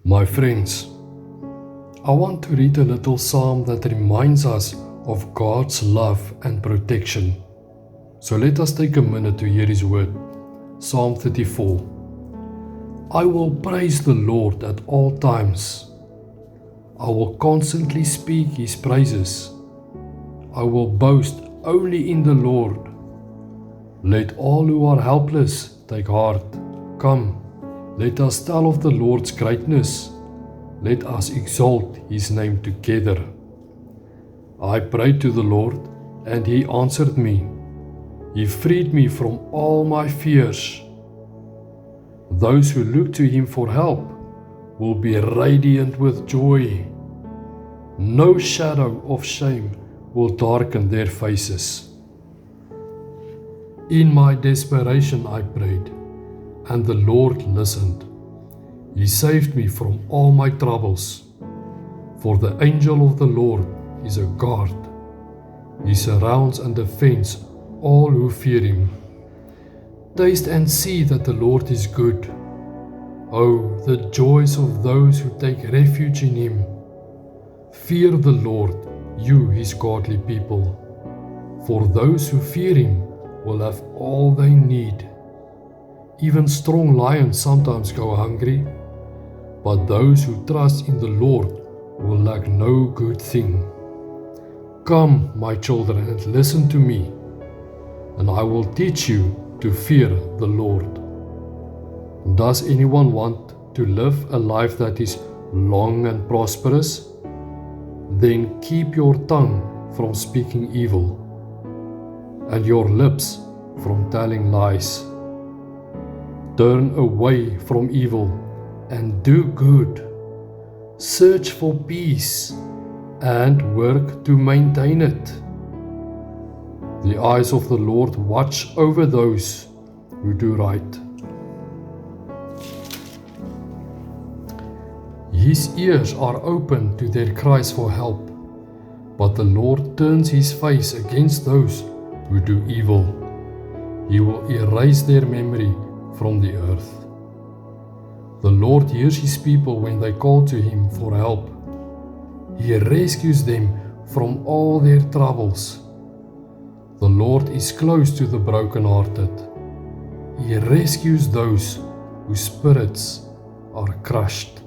My friends, I want to read a little psalm that reminds us of God's love and protection. So let us take a minute to hear His word. Psalm 34. I will praise the Lord at all times. I will constantly speak His praises. I will boast only in the Lord. Let all who are helpless take heart. Come, let us tell of the Lord's greatness. Let us exalt His name together. I prayed to the Lord, and He answered me. He freed me from all my fears. Those who look to Him for help will be radiant with joy. No shadow of shame will darken their faces. In my desperation I prayed, and the Lord listened. He saved me from all my troubles. For the angel of the Lord is a guard. He surrounds and defends all who fear Him. Taste and see that the Lord is good. Oh, the joys of those who take refuge in Him. Fear the Lord, you His godly people. For those who fear Him will have all they need. Even strong lions sometimes go hungry, but those who trust in the Lord will lack no good thing. Come, my children, and listen to me, and I will teach you to fear the Lord. Does anyone want to live a life that is long and prosperous? Then keep your tongue from speaking evil, and your lips from telling lies. Turn away from evil and do good. Search for peace and work to maintain it. The eyes of the Lord watch over those who do right. His ears are open to their cries for help, but the Lord turns His face against those who do evil. He will erase their memory from the earth. The Lord hears His people when they call to Him for help. He rescues them from all their troubles. The Lord is close to the brokenhearted. He rescues those whose spirits are crushed.